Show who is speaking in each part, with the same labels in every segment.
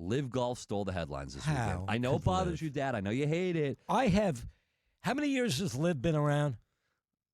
Speaker 1: Live Golf stole the headlines this
Speaker 2: How
Speaker 1: weekend. I know it
Speaker 2: could
Speaker 1: bothers
Speaker 2: Liv?
Speaker 1: you, Dad. I know you hate it.
Speaker 2: I have. How many years has Liv been around?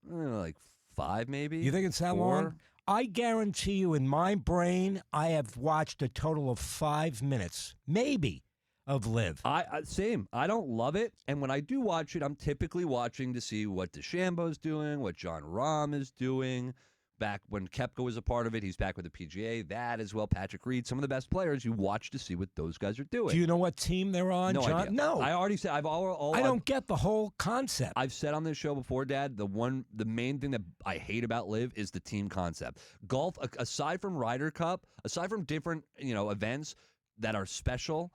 Speaker 1: Like 5, maybe.
Speaker 2: You think it's that
Speaker 1: 4?
Speaker 2: long? I guarantee you, in my brain, I have watched a total of 5 minutes, maybe, of Liv.
Speaker 1: Same. I don't love it, and when I do watch it, I'm typically watching to see what DeChambeau's doing, what John Rahm is doing. Back when Koepka was a part of it, he's back with the PGA. That as well, Patrick Reed, some of the best players. You watch to see what those guys are doing.
Speaker 2: Do you know what team they're on,
Speaker 1: No
Speaker 2: John?
Speaker 1: idea.
Speaker 2: No.
Speaker 1: I already said I
Speaker 2: don't get the whole concept.
Speaker 1: I've said on this show before, Dad, the main thing that I hate about LIV is the team concept. Golf, aside from Ryder Cup, aside from different events that are special,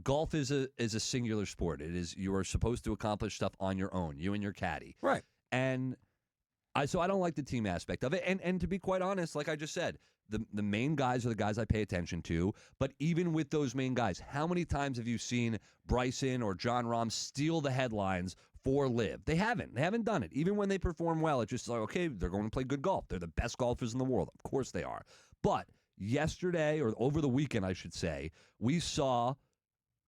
Speaker 1: golf is a singular sport. It is, you are supposed to accomplish stuff on your own, you and your caddy.
Speaker 2: Right.
Speaker 1: And so I don't like the team aspect of it. And to be quite honest, like I just said, the main guys are the guys I pay attention to. But even with those main guys, how many times have you seen Bryson or John Rahm steal the headlines for LIV? They haven't. They haven't done it. Even when they perform well, it's just like, okay, they're going to play good golf. They're the best golfers in the world. Of course they are. But yesterday, or over the weekend, I should say, we saw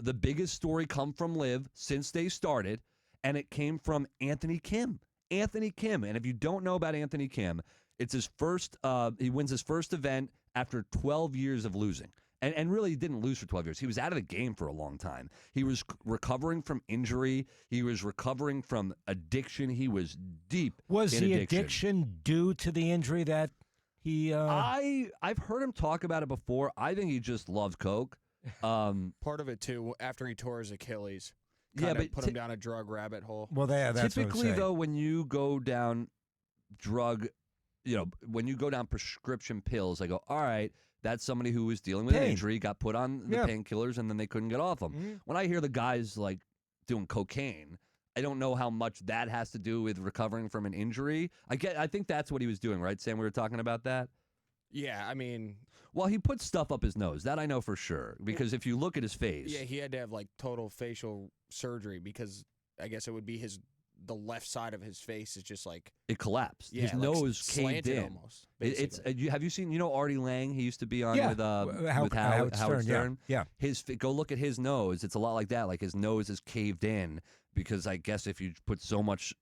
Speaker 1: the biggest story come from LIV since they started, and it came from Anthony Kim. Anthony Kim. And if you don't know about Anthony Kim, it's his first, he wins his first event after 12 years of losing. And really, he didn't lose for 12 years. He was out of the game for a long time. He was recovering from injury. He was recovering from addiction. He was deep
Speaker 2: Was
Speaker 1: in
Speaker 2: the
Speaker 1: addiction
Speaker 2: due to the injury that he...
Speaker 1: I've heard him talk about it before. I think he just loves Coke.
Speaker 3: Part of it, too, after he tore his Achilles. But put him down a drug rabbit hole.
Speaker 2: Well, that's
Speaker 1: typically,
Speaker 2: what
Speaker 1: though, when you go down when you go down prescription pills, I go, all right, that's somebody who was dealing with an injury, got put on the painkillers, and then they couldn't get off them.
Speaker 2: Mm-hmm.
Speaker 1: When I hear the guys like doing cocaine, I don't know how much that has to do with recovering from an injury. I think that's what he was doing, right, Sam? We were talking about that.
Speaker 3: Yeah, I mean...
Speaker 1: Well, he put stuff up his nose. That I know for sure. Because if you look at his face...
Speaker 3: Yeah, he had to have, total facial surgery because I guess it would be the left side of his face is just
Speaker 1: it collapsed.
Speaker 3: Yeah,
Speaker 1: his nose caved in.
Speaker 3: Almost,
Speaker 1: it's have you seen, Artie Lang? He used to be on with
Speaker 2: Howard
Speaker 1: Stern.
Speaker 2: Yeah.
Speaker 1: Go look at his nose. It's a lot like that. Like his nose is caved in because I guess if you put so much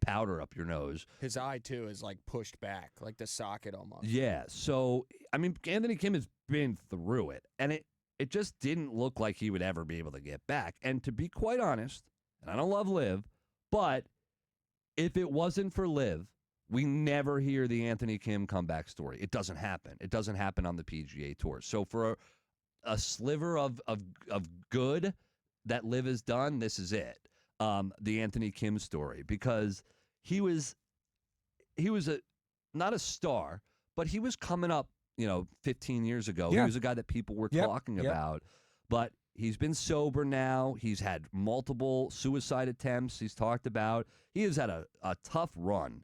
Speaker 1: powder up your nose.
Speaker 3: His eye, too, is pushed back, like the socket almost.
Speaker 1: Yeah. So, I mean, Anthony Kim has been through it, and it just didn't look like he would ever be able to get back. And to be quite honest, and I don't love LIV, but if it wasn't for LIV, we never hear the Anthony Kim comeback story. It doesn't happen. It doesn't happen on the PGA Tour. So for a sliver of good that LIV has done, this is it. The Anthony Kim story, because he was not a star, but he was coming up, 15 years ago.
Speaker 2: Yeah.
Speaker 1: He was a guy that people were talking about, but he's been sober now. He's had multiple suicide attempts. He's talked about. He has had a tough run,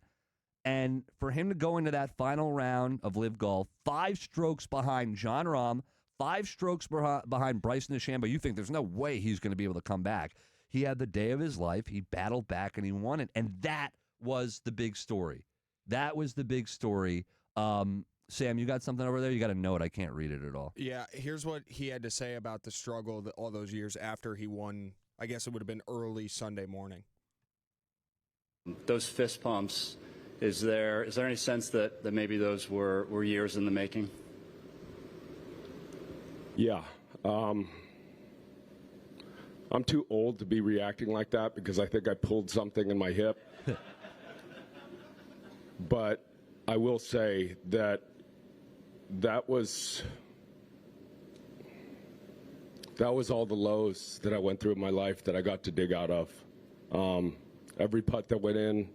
Speaker 1: and for him to go into that final round of LIV Golf, 5 strokes behind John Rahm, 5 strokes behind Bryson DeChambeau, you think there's no way he's going to be able to come back. He had the day of his life. He battled back, and he won it. And that was the big story. That was the big story. Sam, you got something over there? You got a note. I can't read it at all.
Speaker 3: Yeah, here's what he had to say about the struggle all those years after he won. I guess it would have been early Sunday morning.
Speaker 4: Those fist pumps, is there any sense that maybe those were years in the making?
Speaker 5: Yeah. I'm too old to be reacting like that because I think I pulled something in my hip. But I will say that was all the lows that I went through in my life that I got to dig out of. Every putt that went in,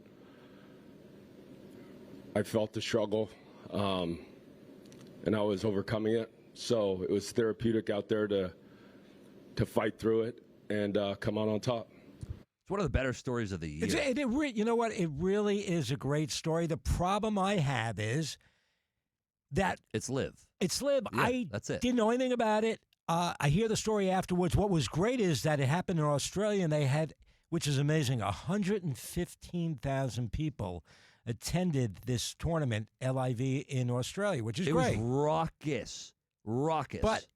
Speaker 5: I felt the struggle, and I was overcoming it. So it was therapeutic out there to fight through it and come out on top.
Speaker 1: It's one of the better stories of the year.
Speaker 2: You know what? It really is a great story. The problem I have is that
Speaker 1: it's LIV.
Speaker 2: It's LIV.
Speaker 1: Yeah, that's it.
Speaker 2: Didn't know anything about it. I hear the story afterwards. What was great is that it happened in Australia, and they had, which is amazing, 115,000 people attended this tournament, LIV, in Australia, which is great.
Speaker 1: It was raucous.
Speaker 2: But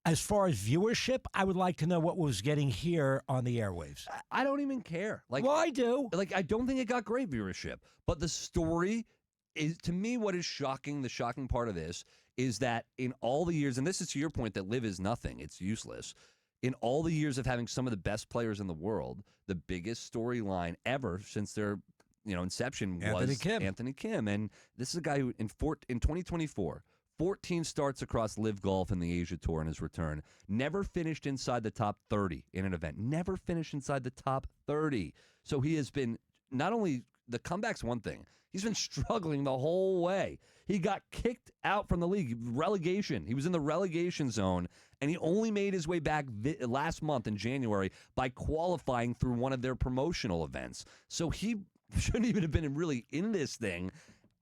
Speaker 2: As far as viewership, I would like to know what was getting here on the airwaves.
Speaker 1: I don't even care. Like,
Speaker 2: Well, I do.
Speaker 1: I don't think it got great viewership, but the story is, to me, what is shocking. The shocking part of this is that in all the years, and this is to your point, that LIV is nothing, it's useless. In all the years of having some of the best players in the world, the biggest storyline ever since their inception was Anthony Kim, and this is a guy who in 2024. 14 starts across LIV Golf and the Asia Tour in his return. Never finished inside the top 30 in an event. Never finished inside the top 30. So he has been, not only the comeback's one thing, he's been struggling the whole way. He got kicked out from the league, relegation. He was in the relegation zone, and he only made his way back last month in January by qualifying through one of their promotional events. So he shouldn't even have been really in this thing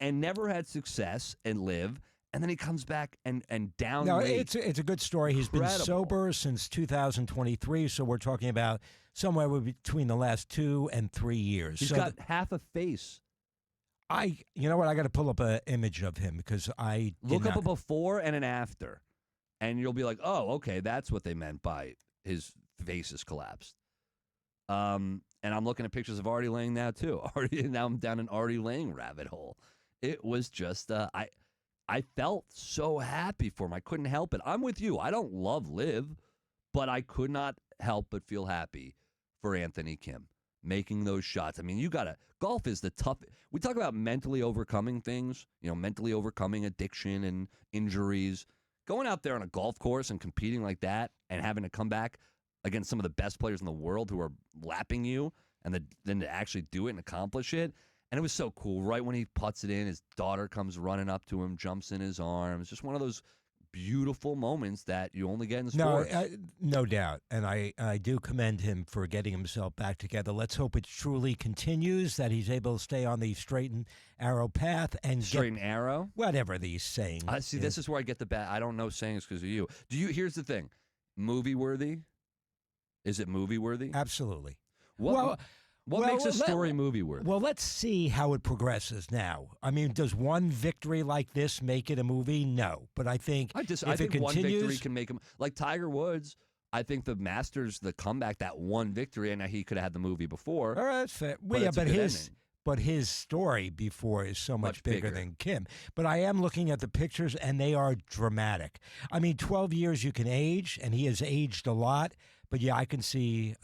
Speaker 1: and never had success in LIV. And then he comes back and down.
Speaker 2: No, it's a good story. He's been sober since 2023, so we're talking about somewhere between the last 2 and 3 years.
Speaker 1: He's got half a face.
Speaker 2: You know what? I got to pull up an image of him because I
Speaker 1: look up a before and an after, and you'll be like, oh, okay, that's what they meant by his face is collapsed. And I'm looking at pictures of Artie Lang now too. Now I'm down an Artie Lang rabbit hole. It was just I felt so happy for him. I couldn't help it. I'm with you. I don't love LIV, but I could not help but feel happy for Anthony Kim making those shots. I mean, golf is the tough. We talk about mentally overcoming things, mentally overcoming addiction and injuries. Going out there on a golf course and competing like that and having to come back against some of the best players in the world who are lapping you and then to actually do it and accomplish it. And it was so cool. Right when he putts it in, his daughter comes running up to him, jumps in his arms. Just one of those beautiful moments that you only get in sports.
Speaker 2: No doubt. And I do commend him for getting himself back together. Let's hope it truly continues, that he's able to stay on the straight and narrow path. And
Speaker 1: straight and narrow?
Speaker 2: Whatever these saying.
Speaker 1: See, this is where I get the bad. I don't know sayings because of you. Here's the thing. Movie worthy? Is it movie worthy?
Speaker 2: Absolutely.
Speaker 1: What makes a story movie worthy?
Speaker 2: Well, let's see how it progresses now. I mean, does one victory like this make it a movie? No. But I think
Speaker 1: I think one victory can make him, like Tiger Woods. I think the Masters, the comeback, that one victory, and he could have had the movie before.
Speaker 2: All right, that's fair. But his story before is so much bigger than Kim. But I am looking at the pictures, and they are dramatic. I mean, 12 years you can age, and he has aged a lot. But yeah, I can see,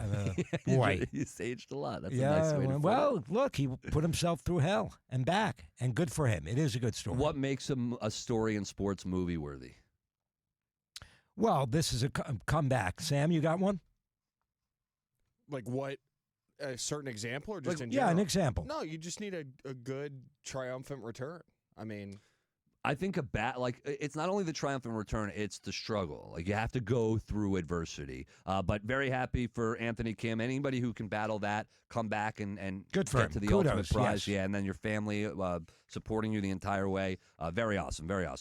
Speaker 2: boy.
Speaker 1: He's aged a lot. That's a nice way to put it.
Speaker 2: Well, look, he put himself through hell and back, and good for him. It is a good story.
Speaker 1: What makes a story in sports movie worthy?
Speaker 2: Well, this is a comeback. Sam, you got one?
Speaker 3: Like what? A certain example or just in general?
Speaker 2: Yeah, an example.
Speaker 3: No, you just need a good triumphant return. I mean,
Speaker 1: I think it's not only the triumphant return, it's the struggle. Like, you have to go through adversity. But very happy for Anthony Kim. Anybody who can battle that, come back and
Speaker 2: good for
Speaker 1: get
Speaker 2: him.
Speaker 1: to the
Speaker 2: Kudos,
Speaker 1: ultimate prize.
Speaker 2: yes.
Speaker 1: Yeah, and then your family supporting you the entire way. Very awesome. Very awesome.